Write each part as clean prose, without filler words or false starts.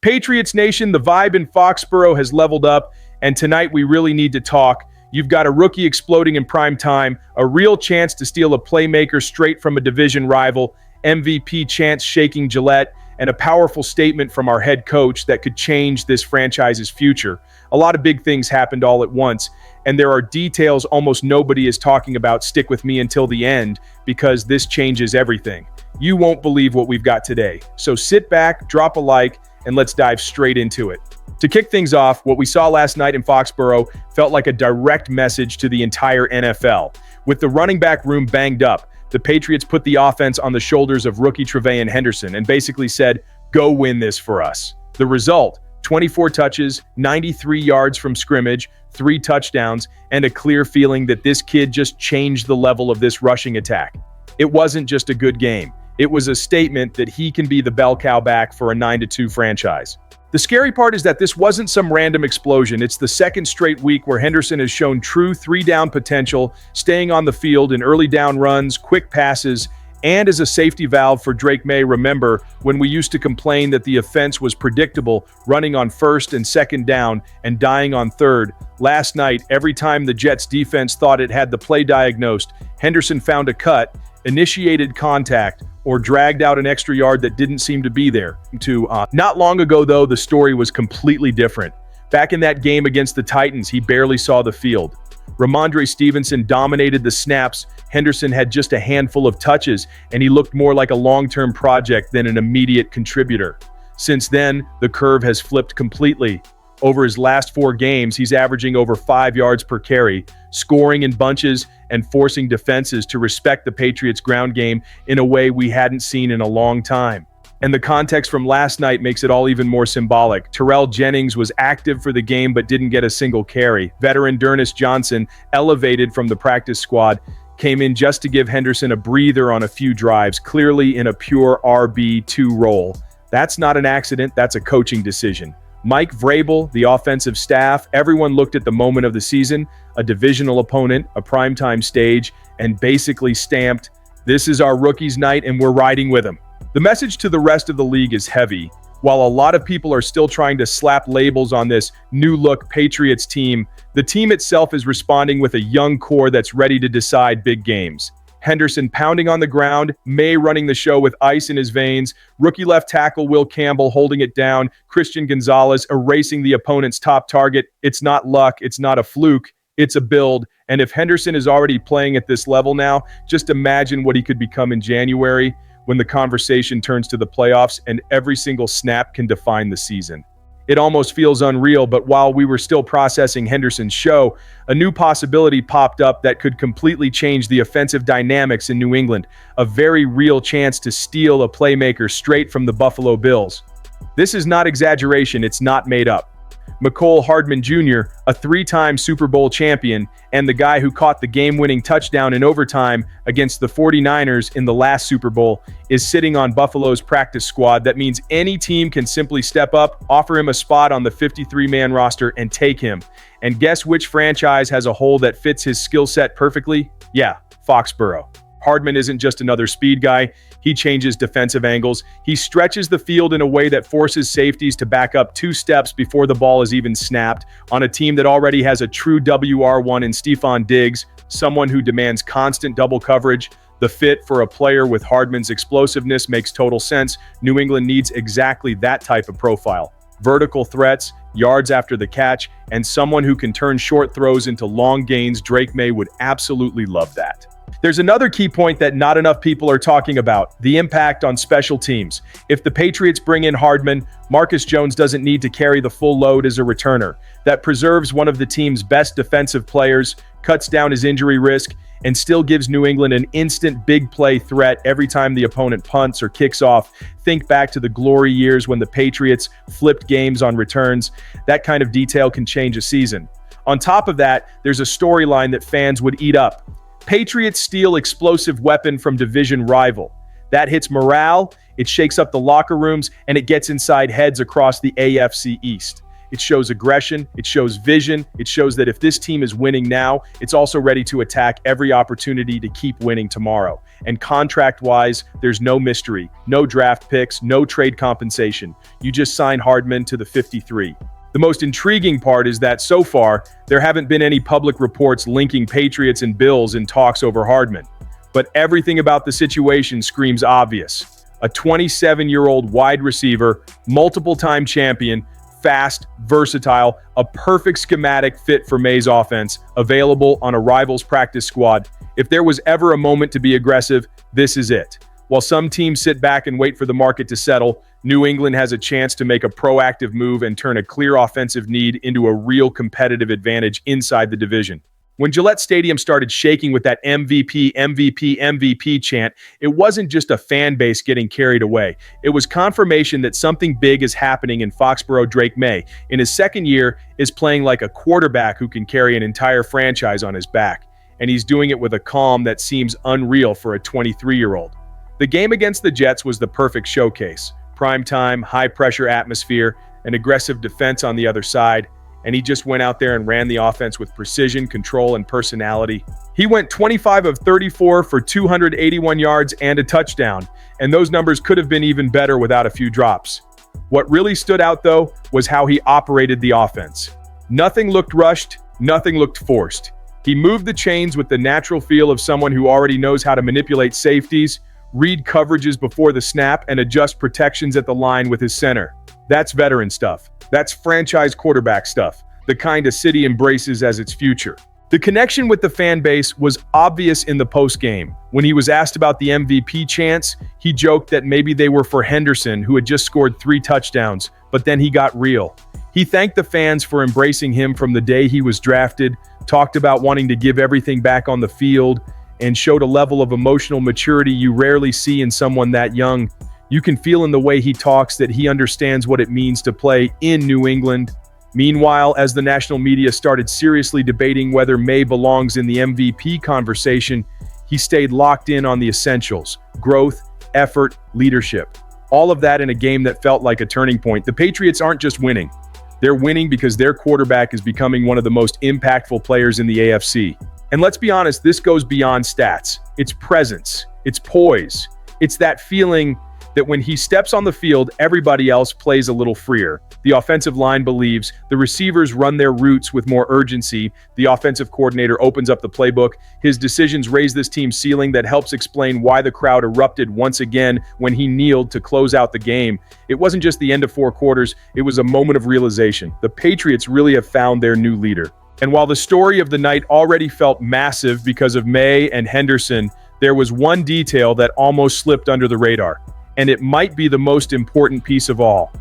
Patriots Nation, the vibe in Foxborough has leveled up, and tonight we really need to talk. You've got a rookie exploding in prime time, a real chance to steal a playmaker straight from a division rival, MVP chance shaking Gillette, and a powerful statement from our head coach that could change this franchise's future. A lot of big things happened all at once, and there are details almost nobody is talking about. Stick with me until the end, because this changes everything. You won't believe what we've got today. So sit back, drop a like, and let's dive straight into it. To kick things off, what we saw last night in Foxborough felt like a direct message to the entire NFL. With the running back room banged up, the Patriots put the offense on the shoulders of rookie Tre'Von Henderson and basically said, "Go win this for us." The result, 24 touches, 93 yards from scrimmage, 3 touchdowns, and a clear feeling that this kid just changed the level of this rushing attack. It wasn't just a good game. It was a statement that he can be the bell cow back for a 9-2 franchise. The scary part is that this wasn't some random explosion. It's the second straight week where Henderson has shown true 3-down potential, staying on the field in early down runs, quick passes, and as a safety valve for Maye. Remember when we used to complain that the offense was predictable, running on first and second down and dying on third? Last night, every time the Jets defense thought it had the play diagnosed, Henderson found a cut, initiated contact, or dragged out an extra yard that didn't seem to be there. Not long ago, though, the story was completely different. Back in that game against the Titans, he barely saw the field. Ramondre Stevenson dominated the snaps. Henderson had just a handful of touches, and he looked more like a long-term project than an immediate contributor. Since then, the curve has flipped completely. Over his last 4 games, he's averaging over 5 yards per carry, scoring in bunches and forcing defenses to respect the Patriots' ground game in a way we hadn't seen in a long time. And the context from last night makes it all even more symbolic. Terrell Jennings was active for the game but didn't get a single carry. Veteran D'Ernest Johnson, elevated from the practice squad, came in just to give Henderson a breather on a few drives, clearly in a pure RB2 role. That's not an accident, that's a coaching decision. Mike Vrabel, the offensive staff, everyone looked at the moment of the season, a divisional opponent, a primetime stage, and basically stamped, "This is our rookie's night and we're riding with him." The message to the rest of the league is heavy. While a lot of people are still trying to slap labels on this new-look Patriots team, the team itself is responding with a young core that's ready to decide big games. Henderson pounding on the ground, Maye running the show with ice in his veins, rookie left tackle Will Campbell holding it down, Christian Gonzalez erasing the opponent's top target. It's not luck, it's not a fluke, it's a build. And if Henderson is already playing at this level now, just imagine what he could become in January when the conversation turns to the playoffs and every single snap can define the season. It almost feels unreal, but while we were still processing Henderson's show, a new possibility popped up that could completely change the offensive dynamics in New England, a very real chance to steal a playmaker straight from the Buffalo Bills. This is not exaggeration, it's not made up. Mecole Hardman Jr., a 3-time Super Bowl champion, and the guy who caught the game-winning touchdown in overtime against the 49ers in the last Super Bowl, is sitting on Buffalo's practice squad. That means any team can simply step up, offer him a spot on the 53-man roster, and take him. And guess which franchise has a hole that fits his skill set perfectly? Yeah, Foxborough. Hardman isn't just another speed guy. He changes defensive angles. He stretches the field in a way that forces safeties to back up 2 steps before the ball is even snapped. On a team that already has a true WR1 in Stephon Diggs, someone who demands constant double coverage, the fit for a player with Hardman's explosiveness makes total sense. New England needs exactly that type of profile. Vertical threats, yards after the catch, and someone who can turn short throws into long gains. Maye would absolutely love that. There's another key point that not enough people are talking about, the impact on special teams. If the Patriots bring in Hardman, Marcus Jones doesn't need to carry the full load as a returner. That preserves one of the team's best defensive players, cuts down his injury risk, and still gives New England an instant big play threat every time the opponent punts or kicks off. Think back to the glory years when the Patriots flipped games on returns. That kind of detail can change a season. On top of that, there's a storyline that fans would eat up. Patriots steal explosive weapon from division rival. That hits morale, it shakes up the locker rooms, and it gets inside heads across the AFC East. It shows aggression, it shows vision, it shows that if this team is winning now, it's also ready to attack every opportunity to keep winning tomorrow. And contract-wise, there's no mystery, no draft picks, no trade compensation. You just sign Hardman to the 53. The most intriguing part is that so far, there haven't been any public reports linking Patriots and Bills in talks over Hardman. But everything about the situation screams obvious. A 27-year-old wide receiver, multiple-time champion, fast, versatile, a perfect schematic fit for Maye's offense, available on a rival's practice squad. If there was ever a moment to be aggressive, this is it. While some teams sit back and wait for the market to settle, New England has a chance to make a proactive move and turn a clear offensive need into a real competitive advantage inside the division. When Gillette Stadium started shaking with that MVP, MVP, MVP chant, it wasn't just a fan base getting carried away. It was confirmation that something big is happening in Foxborough. Drake Maye, in his second year, is playing like a quarterback who can carry an entire franchise on his back. And he's doing it with a calm that seems unreal for a 23-year-old. The game against the Jets was the perfect showcase. Primetime, high-pressure atmosphere, an aggressive defense on the other side, and he just went out there and ran the offense with precision, control, and personality. He went 25 of 34 for 281 yards and a touchdown, and those numbers could have been even better without a few drops. What really stood out, though, was how he operated the offense. Nothing looked rushed, nothing looked forced. He moved the chains with the natural feel of someone who already knows how to manipulate safeties, read coverages before the snap, and adjust protections at the line with his center. That's veteran stuff. That's franchise quarterback stuff, the kind a city embraces as its future. The connection with the fan base was obvious in the post-game. When he was asked about the MVP chants, he joked that maybe they were for Henderson, who had just scored 3 touchdowns, but then he got real. He thanked the fans for embracing him from the day he was drafted, talked about wanting to give everything back on the field, and showed a level of emotional maturity you rarely see in someone that young. You can feel in the way he talks that he understands what it means to play in New England. Meanwhile, as the national media started seriously debating whether Maye belongs in the MVP conversation, he stayed locked in on the essentials: growth, effort, leadership. All of that in a game that felt like a turning point. The Patriots aren't just winning. They're winning because their quarterback is becoming one of the most impactful players in the AFC. And let's be honest, this goes beyond stats. It's presence, it's poise, it's that feeling that when he steps on the field, everybody else plays a little freer. The offensive line believes, the receivers run their routes with more urgency, the offensive coordinator opens up the playbook. His decisions raise this team's ceiling that helps explain why the crowd erupted once again when he kneeled to close out the game. It wasn't just the end of 4 quarters, it was a moment of realization. The Patriots really have found their new leader. And while the story of the night already felt massive because of Maye and Henderson, there was one detail that almost slipped under the radar. And it might be the most important piece of all: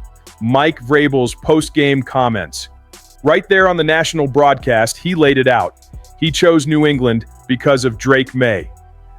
Mike Vrabel's post-game comments. Right there on the national broadcast, he laid it out. He chose New England because of Drake Maye.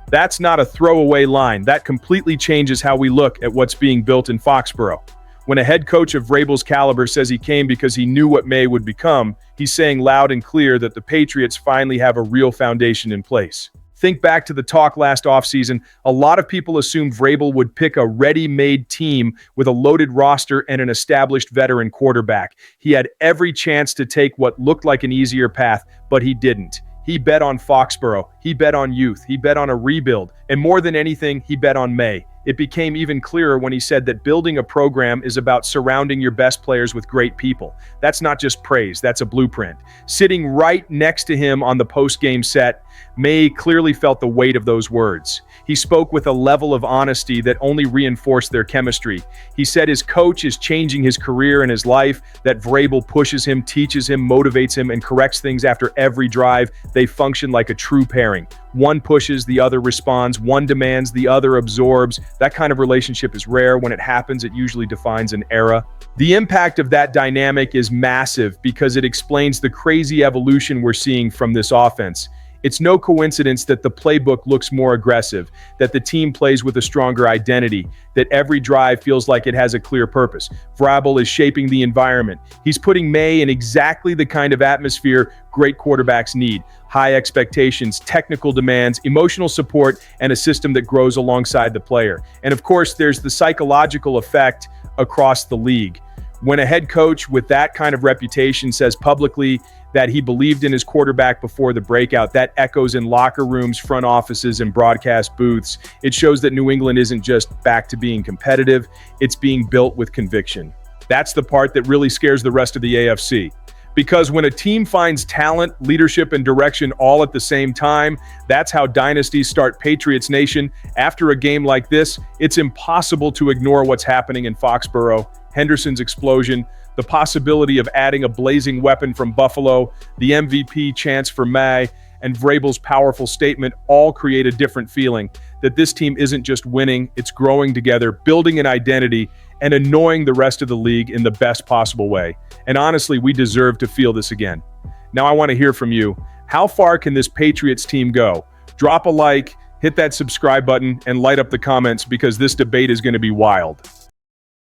That's not a throwaway line. That completely changes how we look at what's being built in Foxborough. When a head coach of Vrabel's caliber says he came because he knew what Maye would become, he's saying loud and clear that the Patriots finally have a real foundation in place. Think back to the talk last offseason. A lot of people assumed Vrabel would pick a ready-made team with a loaded roster and an established veteran quarterback. He had every chance to take what looked like an easier path, but he didn't. He bet on Foxborough. He bet on youth. He bet on a rebuild. And more than anything, he bet on Maye. It became even clearer when he said that building a program is about surrounding your best players with great people. That's not just praise, that's a blueprint. Sitting right next to him on the post-game set, Maye clearly felt the weight of those words. He spoke with a level of honesty that only reinforced their chemistry. He said his coach is changing his career and his life, that Vrabel pushes him, teaches him, motivates him, and corrects things after every drive. They function like a true pairing. One pushes, the other responds. One demands, the other absorbs. That kind of relationship is rare. When it happens, it usually defines an era. The impact of that dynamic is massive because it explains the crazy evolution we're seeing from this offense. It's no coincidence that the playbook looks more aggressive, that the team plays with a stronger identity, that every drive feels like it has a clear purpose. Vrabel is shaping the environment. He's putting Maye in exactly the kind of atmosphere great quarterbacks need: high expectations, technical demands, emotional support, and a system that grows alongside the player. And of course, there's the psychological effect across the league. When a head coach with that kind of reputation says publicly that he believed in his quarterback before the breakout, that echoes in locker rooms, front offices, and broadcast booths. It shows that New England isn't just back to being competitive, it's being built with conviction. That's the part that really scares the rest of the AFC. Because when a team finds talent, leadership, and direction all at the same time, that's how dynasties start. Patriots Nation, after a game like this, it's impossible to ignore what's happening in Foxborough. Henderson's explosion, the possibility of adding a blazing weapon from Buffalo, the MVP chance for Maye, and Vrabel's powerful statement all create a different feeling that this team isn't just winning, it's growing together, building an identity, and annoying the rest of the league in the best possible way. And honestly, we deserve to feel this again. Now I want to hear from you. How far can this Patriots team go? Drop a like, hit that subscribe button, and light up the comments because this debate is going to be wild.